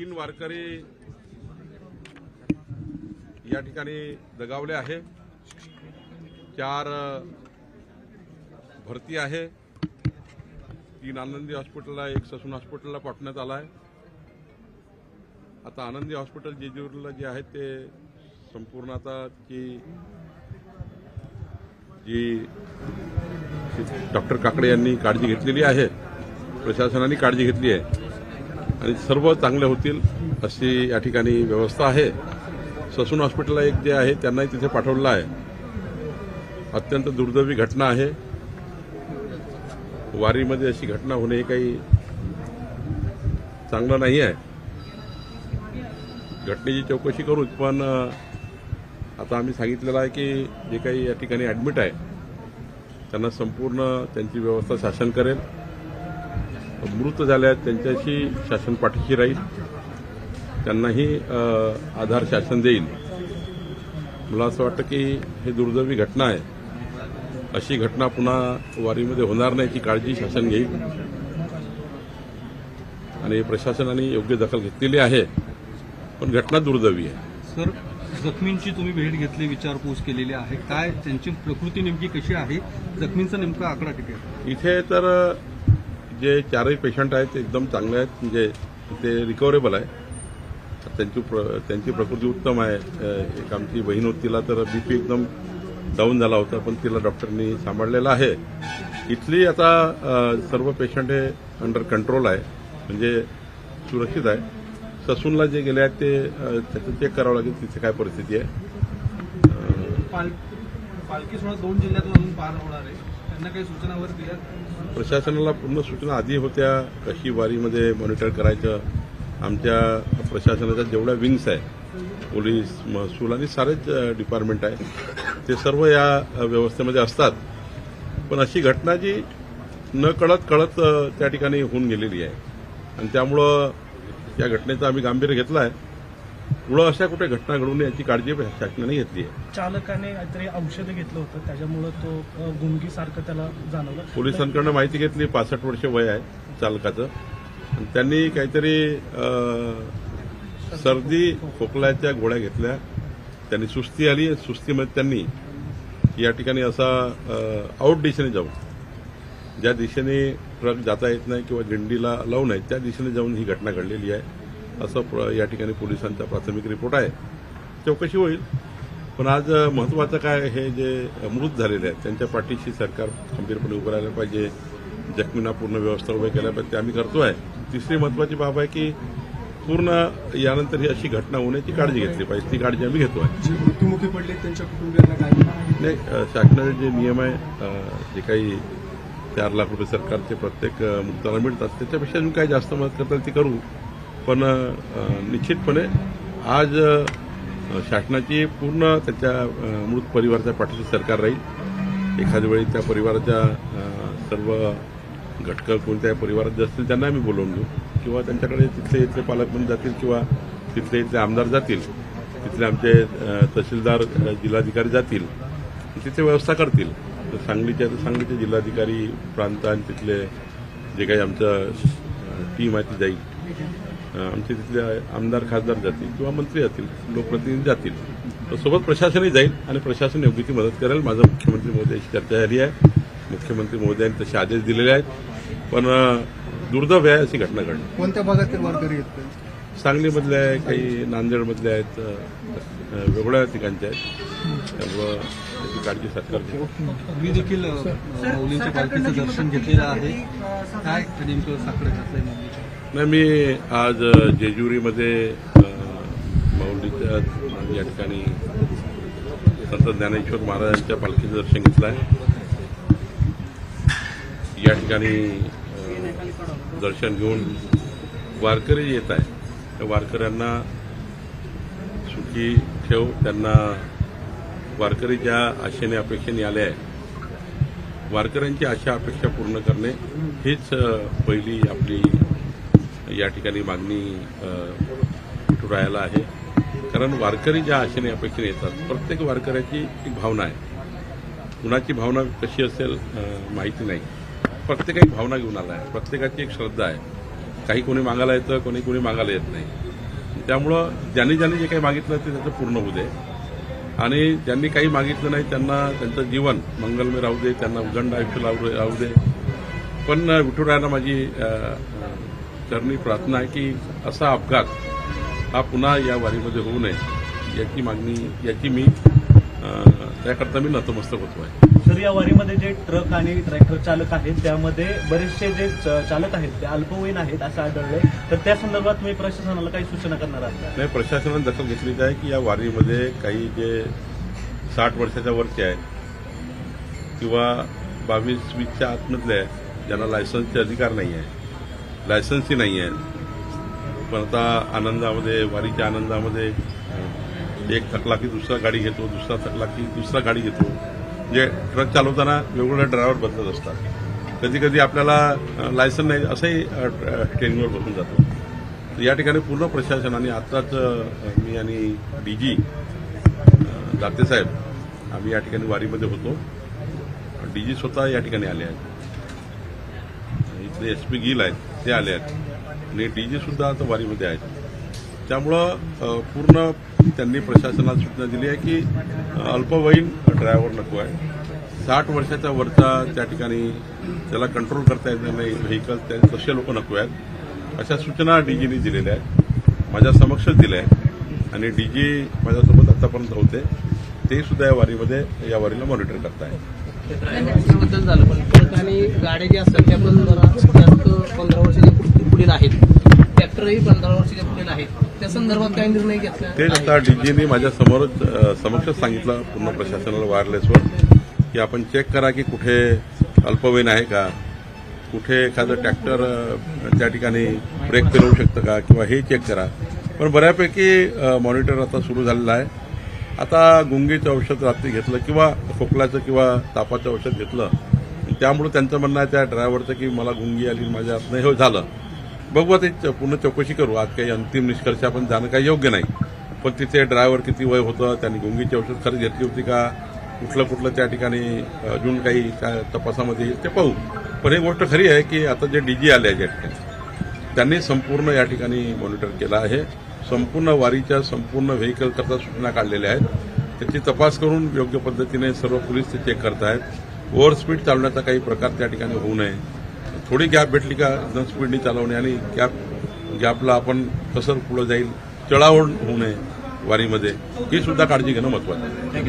3 वारकरी या ठिकाणी दगावले आहे। 4 भरती आहे। 3 आनंदी हॉस्पिटलला, 1 ससून हॉस्पिटलला पाठवण्यात आला आहे। आता आनंदी हॉस्पिटल जेजुरीला जे आहे ते संपूर्ण आता जी डॉक्टर काकडे यांनी काळजी घेतलेली आहे, प्रशासनाने काळजी घेतली आहे आणि सर्व चांगले होतील अशी या ठिकाणी व्यवस्था आहे। ससून हॉस्पिटलला एक जे आहे त्यांनाही तिथे पाठवलेलं आहे। अत्यंत दुर्दैवी घटना आहे। वारीमध्ये अशी घटना होणे हे काही चांगलं नाही आहे। घटनेची चौकशी करू, पण आता आम्ही सांगितलेलं आहे की जे काही या ठिकाणी ॲडमिट आहे त्यांना संपूर्ण त्यांची व्यवस्था शासन करेल। मृत झाले आहेत त्यांच्याशी शासन पाठीशी राहील, त्यांनाही आधार शासन देईल। मला असं वाटतं की हे दुर्दैवी घटना आहे, अशी घटना पुन्हा वारीमध्ये होणार नाही याची काळजी शासन घेईल आणि प्रशासनाने योग्य दखल घेतलेली आहे, पण घटना दुर्दैवी आहे। सर, जखमींची तुम्ही भेट घेतली, विचारपूस केलेली आहे, काय त्यांची प्रकृती नेमकी कशी आहे, जखमींचा नेमका आकडा किती आहे? इथे तर जे 4ही पेशंट आहेत ते एकदम चांगले आहेत, म्हणजे ते रिकव्हरेबल आहे। त्यांची प्रकृती उत्तम आहे। एक आमची बहीण होती, तिला तर बीपी एकदम डाऊन झाला होता, पण तिला डॉक्टरनी सांभाळलेलं आहे। इथली आता सर्व पेशंट हे अंडर कंट्रोल आहे, म्हणजे सुरक्षित आहे। ससूनला जे गेले आहेत ते त्याचं चेक करावं लागेल तिथे काय परिस्थिती आहे। पालखी सोहळा 2 जिल्ह्यातून पार होणार आहे, त्यांना काही सूचना वगैरे दिल्या? प्रशासनाला पूर्ण सूचना आधी होत्या कशी वारीमध्ये मॉनिटर करायचं। आमच्या प्रशासनाच्या जेवढ्या विंग्स आहे, पोलीस, महसूल आणि सारेच डिपार्टमेंट आहे, ते सर्व या व्यवस्थेमध्ये असतात। पण अशी घटना जी न कळत त्या ठिकाणी होऊन गेलेली आहे आणि त्यामुळं या घटनेचं आम्ही गांभीर्य घेतलं आहे। पुढं अशा कुठे घटना घडू नये याची काळजी शासनाने घेतली आहे। चालकाने काहीतरी औषधं घेतलं होतं, त्याच्यामुळे तो गुंगीसारखं त्याला जाणवलं। पोलिसांकडनं माहिती घेतली, 65 वर्ष वय आहे चालकाचं, आणि त्यांनी काहीतरी सर्दी खोकल्याच्या गोळ्या घेतल्या, त्यांनी सुस्ती आली, सुस्तीमध्ये त्यांनी या ठिकाणी असा आउट दिशेने जाऊन, ज्या दिशेने ट्रक जाता येत नाही किंवा दिंडीला अलाव नाही त्या दिशेने जाऊन ही घटना घडलेली आहे, असं या ठिकाणी पोलिसांचा प्राथमिक रिपोर्ट आहे। चौकशी होईल, पण आज महत्त्वाचं काय, हे जे मृत झालेले आहेत त्यांच्या पाठीशी सरकार खंबीरपणे उभं राहायला पाहिजे। जखमींना पूर्ण व्यवस्था उभे केल्या पाहिजे, ते आम्ही करतोय। तिसरी महत्त्वाची बाब आहे की पूर्ण यानंतर ही अशी घटना होण्याची काळजी घेतली पाहिजे, ती काळजी आम्ही घेतोय। जे मृत्युमुखी पडले त्यांच्या कुटुंबियांना काय नाही, शासनाचे जे नियम आहे, जे काही 4 लाख रुपये सरकारचे प्रत्येक मृताला मिळतात, त्याच्यापेक्षा अजून काही जास्त मदत करता येईल ती करू, पण निश्चितपणे आज शासनाची पूर्ण त्याच्या मृत परिवाराच्या पाठीशी सरकार राहील। एखाद्या वेळी त्या परिवाराच्या सर्व घटक कोणत्या परिवारात जे असतील त्यांना आम्ही बोलवून घेऊ, किंवा त्यांच्याकडे तिथले पालकमंत्री जातील किंवा तिथले आमदार जातील, तिथले आमचे तहसीलदार, जिल्हाधिकारी जातील, तिथे व्यवस्था करतील। सांगलीचे जिल्हाधिकारी, प्रांत आणि तिथले जे काही आमचं टीम आहे ती जाईल, आमचे तिथले आमदार, खासदार जातील किंवा मंत्री जातील, लोकप्रतिनिधी जातील, तर सोबत प्रशासनही जाईल आणि प्रशासन योग्य ती मदत करेल। माझं मुख्यमंत्री महोदयाशी चर्चा झाली आहे, मुख्यमंत्री महोदयांनी तसे आदेश दिलेले आहेत, पण दुर्दैव आहे अशी घटना घडली। कोणत्या भागातील वारकरी आहेत? सांगलीमधले आहे, काही नांदेडमधले आहेत, वेगवेगळ्या ठिकाणचे आहेत, त्यामुळं त्याची काळजी सरकार घेईल। मी देखील माऊलींच्या पालखीचं दर्शन घेतलेलं आहे, काय नेमकं साकडं घातलंय माऊलीच्या? नाही, मी आज जेजुरीमध्ये माऊलीच्या या ठिकाणी संत ज्ञानेश्वर महाराजांच्या पालखीचं दर्शन घेतलं आहे। या ठिकाणी दर्शन घेऊन वारकरी येत आहे, त्या वारकऱ्यांना सुखी ठेव, त्यांना वारकरी ज्या आशेने अपेक्षेने आले आहे, वारकऱ्यांची आशा अपेक्षा पूर्ण करणे हीच पहिली आपली या ठिकाणी मागणी राहायला आहे। कारण वारकरी ज्या आशेने अपेक्षेने येतात, प्रत्येक वारकऱ्याची एक भावना आहे, कुणाची भावना कशी असेल माहिती नाही, प्रत्येकाची भावना घेऊन आला आहे, प्रत्येकाची एक श्रद्धा आहे। काही कोणी मागायला येतं, कोणी मागायला येत नाही। त्यामुळं ज्यांनी जे काही मागितलं ते त्याचं पूर्ण होऊ दे आणि ज्यांनी काही मागितलं नाही त्यांना त्यांचं जीवन मंगलमय राहू दे, त्यांना उदंड आयुष्य राहू दे. पण विठुरायांना माझी चरणी प्रार्थना आहे की असा अपघात हा पुन्हा या वारीमध्ये होऊ नये याची मी त्याकरता मी नतमस्तक होतो आहे. सर, या वारीमध्ये जे ट्रक आणि ट्रॅक्टर चालक आहेत त्यामध्ये बरेचसे जे चालक आहेत ते अल्पवयीन आहेत असं आढळलंय. तर त्या संदर्भात तुम्ही प्रशासनाला काही सूचना करणार आहात? नाही, प्रशासनाने दखल घेतलीच आहे की या वारीमध्ये काही जे 60 वर्षाच्या वरचे आहेत किंवा 22-20च्या आतमधले आहेत ज्यांना लायसन्सचे अधिकार नाही आहे, लायसन्सही नाही आहे, पण आता आनंदामध्ये वारीच्या आनंदामध्ये एक थकला की दुसरा गाडी घेतो, दुसरा थकला की दुसरा गाडी घेतो. म्हणजे ट्रक चालवताना वेगवेगळे ड्रायव्हर बदलत असतात. कधी कधी आपल्याला लायसन नाही असंही ट्रेनिंगवर बसून जातो. तर या ठिकाणी पूर्ण प्रशासनाने आत्ताच मी आणि डीजी दाते साहेब आम्ही या ठिकाणी वारीमध्ये होतो. डीजी स्वतः या ठिकाणी आले आहेत, इथले SP गिल आहेत ते आले आहेत आणि डीजी सुद्धा आता वारीमध्ये आहेत. त्यामुळं पूर्ण त्यांनी प्रशासनाला सूचना दिली आहे की अल्पवयीन ड्रायव्हर नको आहे, 60 वर्षाच्या वरचा त्या ठिकाणी त्याला कंट्रोल करता येत नाही व्हेकल, तसे लोक नको आहेत अशा सूचना डीजीनी दिलेल्या आहेत, माझ्या समक्षच दिल्या आहेत आणि डीजी माझ्यासोबत आतापर्यंत होते, ते सुद्धा या वारीला मॉनिटर करतायत. बद्दल झालं पण ट्रक आणि गाड्या ज्या असतात त्या पण जरा जास्त 15 वर्षाच्या पुढील आहेत, ट्रॅक्टरही 15 वर्षाच्या पुढील आहेत. त्या संदर्भात काही निर्णय घेतला? तेच आता डीजीनी माझ्या समक्षच सांगितलं पूर्ण प्रशासनाला वायरलेसवर की आपण चेक करा की कुठे अल्पवयीन आहे का, कुठे एखादं ट्रॅक्टर त्या ठिकाणी ब्रेक फिरवू शकतं का किंवा हे चेक करा. पण बऱ्यापैकी मॉनिटर आता सुरू झालेलं आहे. आता गुंगीचं औषध रात्री घेतलं किंवा खोकल्याचं किंवा तापाचं औषध घेतलं, त्यामुळे त्यांचं म्हणणं आहे त्या ड्रायव्हरचं की मला गुंगी आली माझ्या हात नाही झालं. बघू ते पूर्ण चौकशी करू. आज काही अंतिम निष्कर्ष आपण जाणं काही योग्य नाही, पण तिथे ड्रायव्हर किती वय होतं, त्यांनी गुंगीची औषध खरंच घेतली होती का, कुठलं त्या ठिकाणी अजून काही तपासामध्ये येईल ते पाहू. पण ही गोष्ट खरी आहे की आता जे डीजी आले आहेत या ठिकाणी त्यांनी संपूर्ण या ठिकाणी मॉनिटर केलं आहे. संपूर्ण वारीच्या संपूर्ण व्हेकल करता सूचना काढलेल्या आहेत. त्याची तपास करून योग्य पद्धतीने सर्व पोलीस ते चेक करत आहेत. ओव्हर स्पीड चालवण्याचा काही प्रकार त्या ठिकाणी होऊ नये. थोडी गॅप भेटली का एकदम स्पीडनी चालवणे आणि गॅपला आपण कसं पुढे जाईल, चढाओढ होऊ नये वारीमध्ये, ही सुद्धा काळजी घेणं महत्त्वाचं आहे.